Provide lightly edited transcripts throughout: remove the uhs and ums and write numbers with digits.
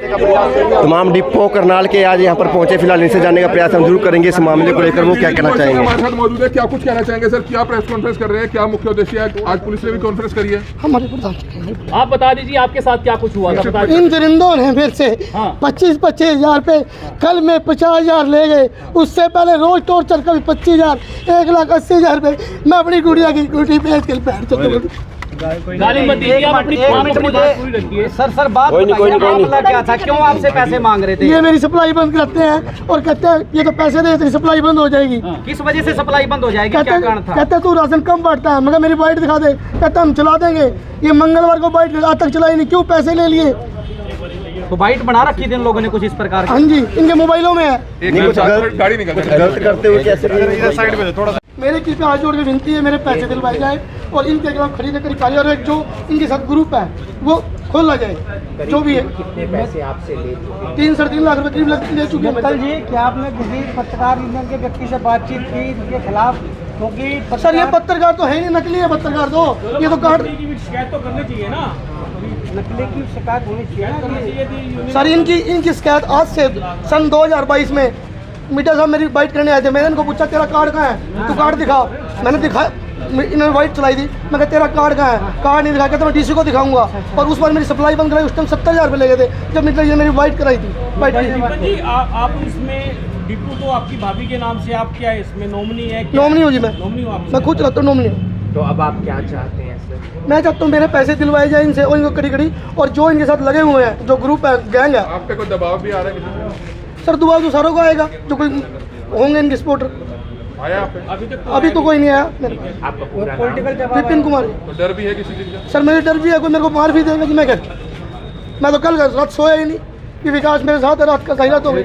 तमाम डिपो करनाल के आज यहाँ पर पहुंचे, फिलहाल इनसे जानने का प्रयास हम जरूर करेंगे इस मामले को लेकर वो क्या कहना चाहेंगे। हमारे साथ मौजूद है, क्या कुछ कहना चाहेंगे सर? क्या प्रेस कॉन्फ्रेंस कर रहे हैं, क्या मुख्य उद्देश्य है? आज पुलिस ने भी कॉन्फ्रेंस करी है। हमारे प्रधान आप बता दीजिए आपके साथ क्या कुछ हुआ था? इन दरिंदों ने मेरे से 25-25 हज़ार पे, कल में 50,000 ले गए। उससे पहले रोज टॉर्चर, कभी 25,000, 1,80,000 पे। मैं अपनी गुड़िया की गुड़ी बेच के बैठ चुका। गाली मत दीजिए, आप अपनी पूरी रखिए। सर बात बताइए, मामला क्या था? क्यों आपसे पैसे मांग रहे थे? ये मेरी सप्लाई बंद करते हैं और कहते हैं ये तो पैसे दे, तेरी सप्लाई बंद हो जाएगी। किस वजह से सप्लाई बंद हो जाएगी? क्या कारण था? कहते तू राशन कम बांटता है। मगर मेरी बाइट दिखा दे, कहते हम चला देंगे। ये मंगलवार को बाइट आज तक चलाई नहीं, क्यों? पैसे ले लिए। तो बाइट बना रखी थी इन लोगों ने कुछ इस प्रकार? हाँ जी, इनके मोबाइलों में है। गाड़ी निकल गलत करते हुए कैसे साइड में थोड़ा। मेरे किस पे हाथ जोड़ के विनती है, मेरे पैसे दिलवाए जाए और इनके खिलाफ खरीद करी कार्य, और एक जो इनके साथ ग्रुप है वो खोला जाए। जो भी है, कितने पैसे आपसे ले चुके? 3-3.5 लाख रुपए करीब ले चुके हैं। मित्तल जी, क्या आपने किसी पत्रकार यूनियन के व्यक्ति से बातचीत की इनके खिलाफ? क्योंकि सर ये पत्रकार तो है नहीं, नकली है पत्रकार तो। ये तो कार्ड शिकायत तो करनी चाहिए ना, नकली की शिकायत होनी चाहिए। सर इनकी शिकायत आज से सन 2022 में मीडिया साहब मेरी बाइट करने आए थे। मैंने इनको पूछा तेरा कार्ड कहाँ है, तू कार्ड दिखा। मैंने दिखाया, इन्होंने बाइट चलाई थी। मैं कहा तेरा कार्ड कहाँ है, कार्ड नहीं दिखा। कहते मैं डीसी को दिखाऊंगा। और उस बार मेरी सप्लाई बंद कराई, उस टाइम 70,000 रुपये ले गए थे जब मीडिया मेरी बाइट कराई थी। बाइट जी आप इसमें डिपो तो आपकी भाभी के नाम से, आप क्या है इसमें नॉमिनी है? नॉमिनी हो जी, मैं नॉमिनी हो आप? मैं खुद रहता हूँ नॉमिनी हूँ। तो अब आप क्या चाहते हैं सर? मैं चाहता हूँ मेरे पैसे दिलवाए जाए इनसे और इनको कड़ी और जो इनके साथ लगे हुए हैं, जो ग्रुप है, गैंग है। आप पे कोई दबाव भी आ रहा है? सर दबाव तो सारों को आएगा, जो कोई होंगे इनके सपोर्टर। आया आप पे? अभी तो कोई नहीं आया मेरे। आपका पूरा नाम? पॉलिटिकल विपिन कुमार। तो डर भी है किसी चीज का? सर मेरे डर भी है, कोई मेरे को मार भी देगा कि मैं क्या। मैं तो कल रात सोया ही नहीं कि विकास मेरे साथ है, रात का खैरत हो गई।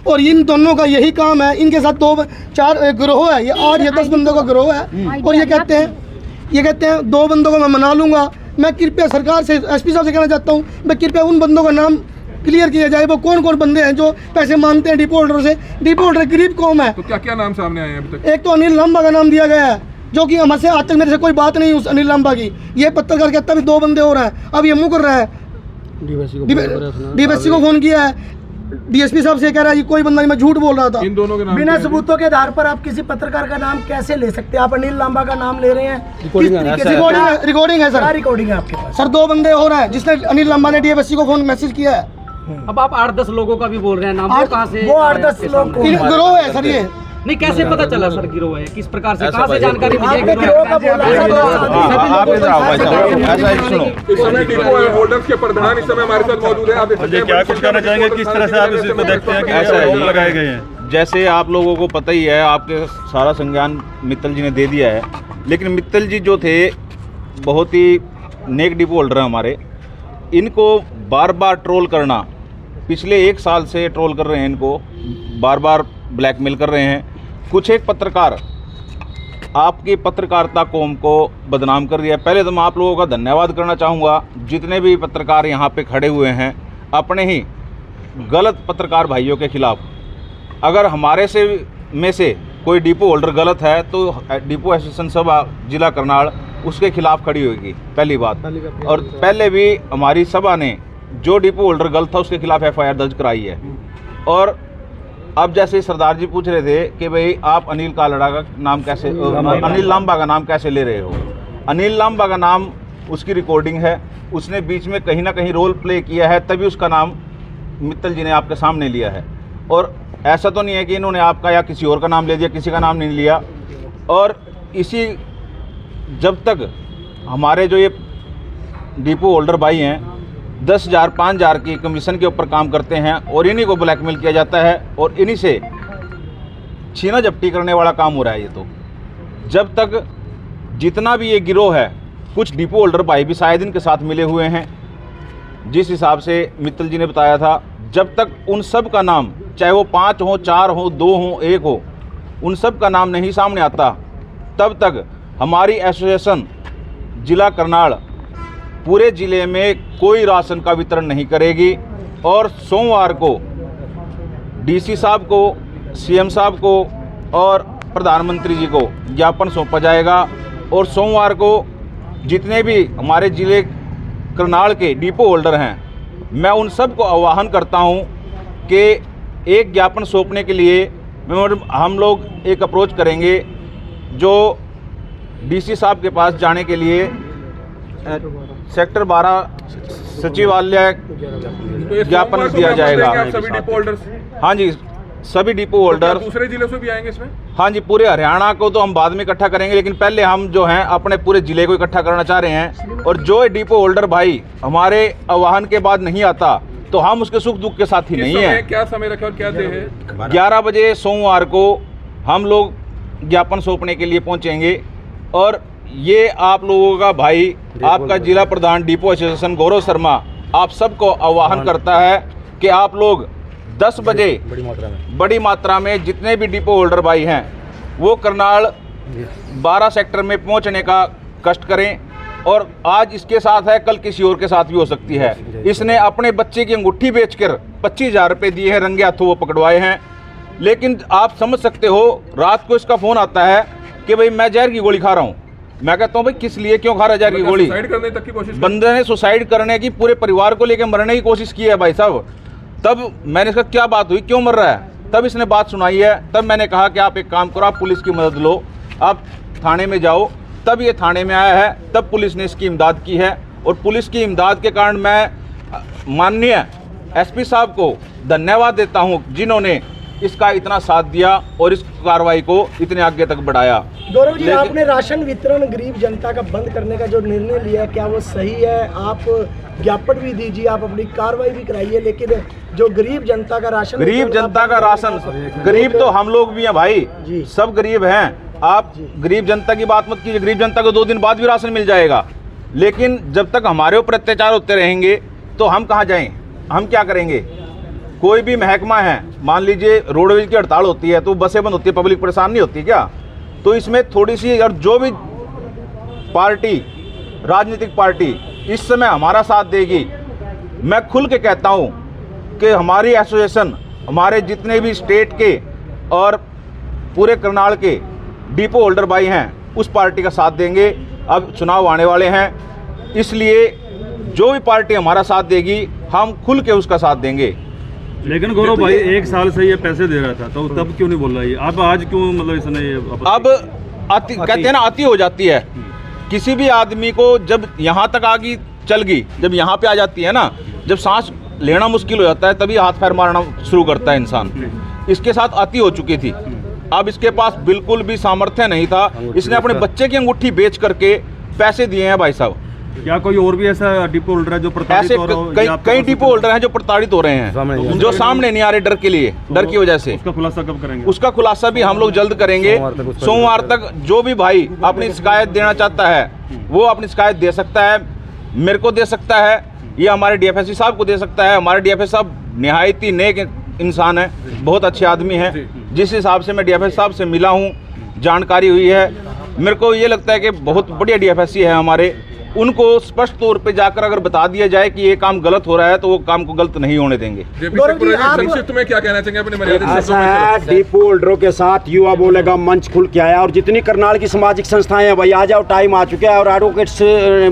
और इन दोनों का यही काम है। इनके साथ 2-4 गिरोह है, ये 8 या 10 बंदों का गिरोह है। और ये कहते हैं 2 बंदों को मैं मना लूंगा। मैं कृपया सरकार से, एसपी साहब से कहना चाहता हूँ, मैं कृपया उन बंदों का नाम क्लियर किया जाए। वो कौन कौन बंदे हैं जो पैसे मांगते हैं डिपो होल्डर से। डिपो होल्डर गरीब कौम है। तो क्या क्या नाम सामने आए हैं अभी तक? एक तो अनिल लांबा का नाम दिया गया है, जो कि हमसे आज तक मेरे से कोई बात नहीं उस अनिल लांबा की। ये पत्रकार कहता भी 2 बंदे हो रहे हैं। अब ये मुँह कर रहा है। डीएसपी को फोन किया है, डीएसपी साहब से कह रहा है कोई बंदा नहीं, मैं झूठ बोल रहा था। इन दोनों के नाम बिना सबूतों के आधार पर आप किसी पत्रकार का नाम कैसे ले सकते हैं? आप अनिल लांबा का नाम ले रहे हैं, रिकॉर्डिंग है सर। रिकॉर्डिंग है आपके पास? सर 2 बंदे हो रहे हैं, जिसने अनिल लांबा ने डीएसपी को फोन मैसेज किया है। अब आप 8-10 लोगों का भी बोल रहे हैं नाम, वो कहाँ से? वो 8-10 लोग गिरोह है सर ये। नहीं, कैसे पता चला सर गिरोह है? किस प्रकार से, कहाँ से जानकारी मिली? आपने गिरोह का बोला है। इस समय डिपो होल्डर्स के प्रधान इस समय हमारे साथ मौजूद है। आप क्या कुछ कहना चाहेंगे, किस तरह से आप इस को देखते हैं कि आरोप लगाए गए हैं? जैसे आप लोगों को पता ही है, आपके सारा संज्ञान मित्तल जी ने दे दिया है। लेकिन मित्तल जी जो थे बहुत ही नेक डिपो होल्डर हैं हमारे। इनको बार बार ट्रोल करना, पिछले 1 साल से ट्रोल कर रहे हैं, इनको बार बार ब्लैकमेल कर रहे हैं। कुछ एक पत्रकार आपकी पत्रकारिता कौम को बदनाम कर दिया। पहले तो मैं आप लोगों का धन्यवाद करना चाहूँगा, जितने भी पत्रकार यहाँ पे खड़े हुए हैं अपने ही गलत पत्रकार भाइयों के खिलाफ। अगर हमारे में से कोई डिपो होल्डर गलत है तो डिपो एसोसिएशन सभा जिला करनाल उसके खिलाफ खड़ी होगी, पहली बात। और पहले भी हमारी सभा ने जो डिपो होल्डर गलत था उसके खिलाफ FIR दर्ज कराई है। और अब जैसे सरदार जी पूछ रहे थे कि भाई आप अनिल कालड़ा का नाम कैसे, अनिल लांबा का नाम कैसे ले रहे हो? अनिल लांबा का नाम, उसकी रिकॉर्डिंग है, उसने बीच में कहीं ना कहीं रोल प्ले किया है, तभी उसका नाम मित्तल जी ने आपके सामने लिया है। और ऐसा तो नहीं है कि इन्होंने आपका या किसी और का नाम ले दिया, किसी का नाम नहीं लिया। और इसी जब तक हमारे जो ये डिपो होल्डर भाई हैं 10,000 5,000 की कमीशन के ऊपर काम करते हैं और इन्हीं को ब्लैकमेल किया जाता है और इन्हीं से छीना झपटी करने वाला काम हो रहा है। ये तो जब तक जितना भी ये गिरोह है, कुछ डिपो होल्डर भाई भी शायद इनके साथ मिले हुए हैं, जिस हिसाब से मित्तल जी ने बताया था, जब तक उन सब का नाम, चाहे वो 5 हो, 4 हो, 2 हो, 1 हो, उन सब का नाम नहीं सामने आता, तब तक हमारी एसोसिएशन जिला करनाल पूरे ज़िले में कोई राशन का वितरण नहीं करेगी। और सोमवार को डीसी साहब को, सीएम साहब को और प्रधानमंत्री जी को ज्ञापन सौंपा जाएगा। और सोमवार को जितने भी हमारे ज़िले करनाल के डिपो होल्डर हैं मैं उन सब को आह्वान करता हूं कि एक ज्ञापन सौंपने के लिए हम लोग एक अप्रोच करेंगे जो डीसी साहब के पास जाने के लिए सेक्टर 12 सचिवालय तो ये ज्ञापन सोमवार को दिया बरामद जाएगा। करेंगे आप सभी डिपो होल्डर्स? हाँ जी, सभी डिपो क्या होल्डर, दूसरे जिले से भी आएंगे इसमें? हाँ जी, पूरे हरियाणा को तो हम बाद में इकट्ठा करेंगे, लेकिन पहले हम जो हैं अपने पूरे जिले को इकट्ठा करना चाह रहे हैं। और जो डिपो होल्डर भाई हमारे आह्वान के बाद नहीं आता तो हम उसके सुख दुख के साथ ही नहीं है। क्या समय रखा और क्या दे है? 11 बजे सोमवार को हम लोग ज्ञापन सौंपने के लिए पहुंचेंगे। और ये आप लोगों का भाई, आपका जिला प्रधान डिपो एसोसिएशन गौरव शर्मा आप सबको आह्वान करता है कि आप लोग 10 बजे बड़ी मात्रा में जितने भी डिपो होल्डर भाई हैं वो करनाल 12 सेक्टर में पहुंचने का कष्ट करें। और आज इसके साथ है, कल किसी और के साथ भी हो सकती है। इसने अपने बच्चे की अंगूठी बेचकर 25,000 रुपये दिए हैं, रंगे हाथों वो पकड़वाए हैं। लेकिन आप समझ सकते हो, रात को इसका फ़ोन आता है कि भाई मैं जहर की गोली खा रहा हूँ। मैं कहता हूँ भाई किस लिए, क्यों खा रहा है जहर की गोली? सुसाइड करने तक की कोशिश की? बंदे ने सुसाइड करने की, पूरे परिवार को लेकर मरने की कोशिश की है भाई साहब। तब मैंने इसका क्या बात हुई, क्यों मर रहा है, तब इसने बात सुनाई है। तब मैंने कहा कि आप एक काम करो, आप पुलिस की मदद लो, आप थाने में जाओ। तब ये थाने में आया है, तब पुलिस ने इसकी इमदाद की है। और पुलिस की इमदाद के कारण मैं माननीय एसपी साहब को धन्यवाद देता हूं, जिन्होंने इसका इतना साथ दिया और इस कार्रवाई को इतने आगे तक बढ़ाया। गौरव जी, आपने राशन वितरण गरीब जनता का बंद करने का जो निर्णय लिया है, क्या वो सही है? आप ज्ञापन भी दीजिए, आप अपनी कार्रवाई भी कराइए, लेकिन जो गरीब जनता का राशन, गरीब जनता का राशन, गरीब तो हम लोग भी हैं भाई, सब गरीब हैं। आप गरीब जनता की बात मत कीजिए, गरीब जनता को 2 दिन बाद भी राशन मिल जाएगा। लेकिन जब तक हमारे ऊपर अत्याचार होते रहेंगे तो हम कहाँ जाएं, हम क्या करेंगे? कोई भी महकमा है, मान लीजिए रोडवेज की हड़ताल होती है तो बसें बंद होती है, पब्लिक परेशान नहीं होती क्या? तो इसमें थोड़ी सी, और जो भी पार्टी, राजनीतिक पार्टी इस समय हमारा साथ देगी, मैं खुल के कहता हूँ कि हमारी एसोसिएशन, हमारे जितने भी स्टेट के और पूरे करनाल के डिपो होल्डर भाई हैं उस पार्टी का साथ देंगे। अब चुनाव आने वाले हैं, इसलिए जो भी पार्टी हमारा साथ देगी हम खुल के उसका साथ देंगे। लेकिन गौरव भाई 1 साल से ये पैसे दे रहा था, तो तब क्यों नहीं बोल रहा है? अब आज क्यों, मतलब इसने ये अब अति कहते हैं ना, अति हो जाती है किसी भी आदमी को। जब यहाँ तक आगे चल गई, जब यहाँ पे आ जाती है ना, जब सांस लेना मुश्किल हो जाता है, तभी हाथ पैर मारना शुरू करता है इंसान। इसके साथ अति हो चुकी थी। अब इसके पास बिल्कुल भी सामर्थ्य नहीं था, इसने अपने बच्चे की अंगूठी बेच करके पैसे दिए हैं भाई साहब। क्या कोई और भी ऐसा डिपो होल्डर है जो प्रताड़ित ऐसे हो रहा है? कई डिपो होल्डर हैं जो प्रताड़ित हो रहे हैं, जो सामने नहीं आ रहे डर के लिए, डर की वजह से। उसका खुलासा कब करेंगे? उसका खुलासा भी हम लोग जल्द करेंगे। सोमवार तक जो भी भाई अपनी शिकायत देना चाहता है वो अपनी शिकायत दे सकता है, मेरे को दे सकता है, ये हमारे डीएफएससी साहब को दे सकता है। हमारे डीएफएस साहब निहायत ही नेक इंसान है, बहुत अच्छे आदमी हैं। जिस हिसाब से मैं डीएफएस साहब से मिला हूँ, जानकारी हुई है, मेरे को ये लगता है कि बहुत बढ़िया डीएफएससी है हमारे। उनको स्पष्ट तौर पे जाकर अगर बता दिया जाए कि ये काम गलत हो रहा है तो वो काम को गलत नहीं होने देंगे। संक्षिप्त में क्या कहना चाहेंगे अपने मर्यादित शब्दों ऐसा में? है, डिपो होल्डरों के साथ युवा बोलेगा मंच खुल के आया, और जितनी करनाल की सामाजिक संस्थाएं हैं भाई आ जाओ, टाइम आ चुका है। और एडवोकेट्स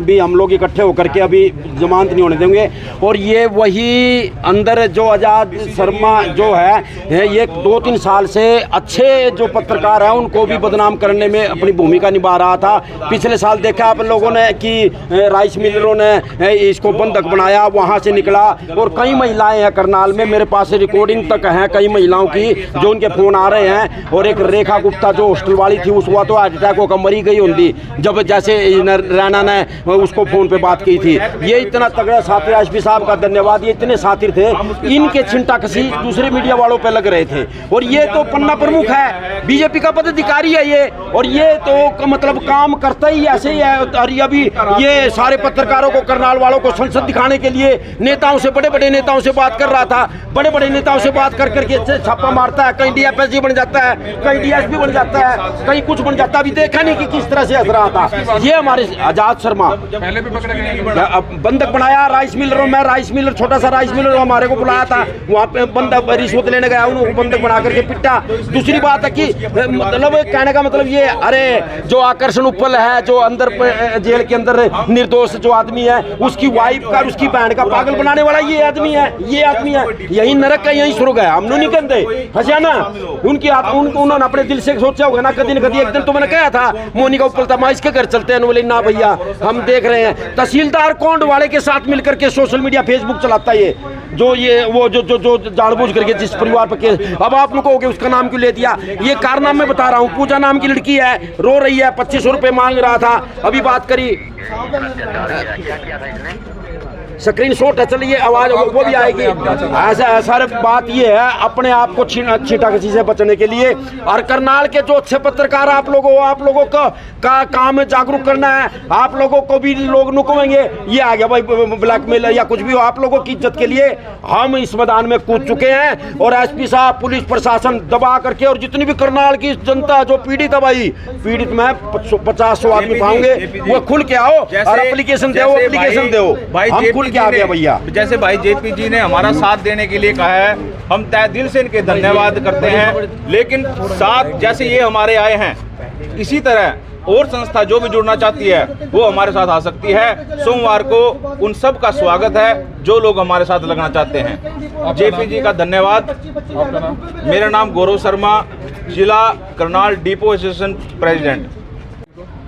भी हम लोग इकट्ठे होकर के अभी जमानत नहीं होने देंगे। और ये वही अंदर जो आज़ाद शर्मा जो है, ये 2-3 साल से अच्छे जो पत्रकार हैं उनको भी बदनाम करने में अपनी भूमिका निभा रहा था। पिछले साल देखा आप लोगों ने कि राइस मिलरों ने इसको बंधक बनाया, वहाँ से निकला। और कई महिलाएं हैं करनाल में, मेरे पास रिकॉर्डिंग तक है कई महिलाओं की जो उनके फ़ोन आ रहे हैं। और एक रेखा गुप्ता जो हॉस्टल वाली थी, उस हुआ तो हार्ट अटैक होकर मरी गई होती जब जैसे रैना ने उसको फ़ोन पे बात की थी। ये इतना तगड़ा साथी, एसपी साहब का धन्यवाद, ये इतने साथी थे, इनके चिंता कसी दूसरे मीडिया वालों पर लग रहे थे। और ये तो पन्ना प्रमुख है, बीजेपी का पदाधिकारी है ये, और ये तो मतलब काम करता ही ऐसे ही है। और अभी ये सारे पत्रकारों को, करनाल वालों को संसद दिखाने के लिए नेताओं से, बड़े बड़े नेताओं से बात कर रहा था। बड़े बड़े नेताओं से बात कर करके छापा मारता है, कहीं डीएफएससी बन जाता है, कहीं डीएसपी बन जाता है, कहीं कुछ बन जाता है। अभी देखा नहीं कि किस तरह से हंस रहा था। ये हमारे आजाद शर्मा पहले भी पकड़े गए, बंधक बनाया राइस मिलरों में। राइस मिलर, छोटा सा राइस मिलर हमारे को बुलाया था, वहाँ पे बंधक रिश्वत लेने गया, उनको बंधक बना करके पिटा। दूसरी बात है कि मतलब कहने का मतलब ये, अरे जो आकर्षण उपल है, जो अंदर जेल के अंदर निर्दोष जो आदमी है उसकी वाइफ का उसकी बहन का पागल बनाने वाला ये आदमी है, ये आदमी है। यही नरक का यही स्वर्ग है, हम नहीं कहते हंसा ना। उनकी उन्होंने अपने दिल से सोचा होगा ना कभी न कभी। एक दिन तो मैंने कहा था मोनिका उपल था, इसके घर चलते हैं, बोले ना भैया हम देख रहे हैं। तहसीलदार कोंड वाले के साथ मिलकर के सोशल मीडिया फेसबुक चलाता है ये, जो ये वो जो जो जो जानबूझ करके जिस परिवार पर केस। अब आप लोग कहोगे उसका नाम क्यों ले दिया, ये कारनामे में बता रहा हूँ। पूजा नाम की लड़की है, रो रही है, 2500 रुपए मांग रहा था, अभी बात करी। स्क्रीन शॉट है, चलिए आवाज वो भी आएगी। ऐसा सर बात ये है, अपने आप को छींटा किसी से बचने के लिए। और करनाल के जो अच्छे पत्रकार आप लोगों का काम जागरूक करना है। आप लोगों को भी लोग नुकवेंगे, ये आ गया भाई ब्लैकमेल या कुछ भी हो। आप लोगों की इज्जत के लिए हम इस मैदान में कूद चुके हैं। और एसपी साहब, पुलिस प्रशासन दबा करके, और जितनी भी करनाल की जनता जो पीड़ित है भाई, पीड़ित में 50-100 आदमी पाऊंगे, वो खुल के आओ और एप्लीकेशन दो, एप्लीकेशन दो। हम खुल के आ गया भैया। जैसे भाई जेपी जी ने हमारा साथ देने के लिए कहा है, हम तहे दिल से इनके धन्यवाद करते हैं। लेकिन साथ जैसे ये हमारे आए हैं, इसी तरह और संस्था जो भी जुड़ना चाहती है वो हमारे साथ आ सकती है। सोमवार को उन सब का स्वागत है जो लोग हमारे साथ लगना चाहते हैं। जेपी जी का धन्यवाद। आपका नाम? मेरा नाम गौरव शर्मा, जिला करनाल डिपो एसोसिएशन प्रेसिडेंट।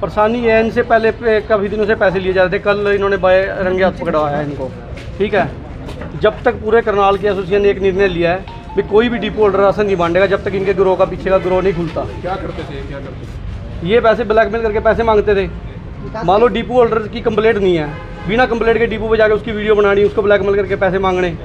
परेशानी है, इनसे पहले काफ़ी दिनों से पैसे लिए जा रहे थे। कल इन्होंने रंगे हाथ पकड़वाया है इनको, ठीक है। जब तक पूरे करनाल के एसोसिएशन ने एक निर्णय लिया है कि कोई भी डिपो होल्डर राशन नहीं बांटेगा जब तक इनके गिरोह का पीछे का गिरोह नहीं खुलता। क्या करते थे, क्या करते थे? ये पैसे ब्लैकमेल करके पैसे मांगते थे। मान लो डिपो होल्डर की कंप्लेंट नहीं है, बिना कंप्लेंट के डिपो पे जाके उसकी वीडियो बनानी, उसको ब्लैकमेल करके पैसे मांगने।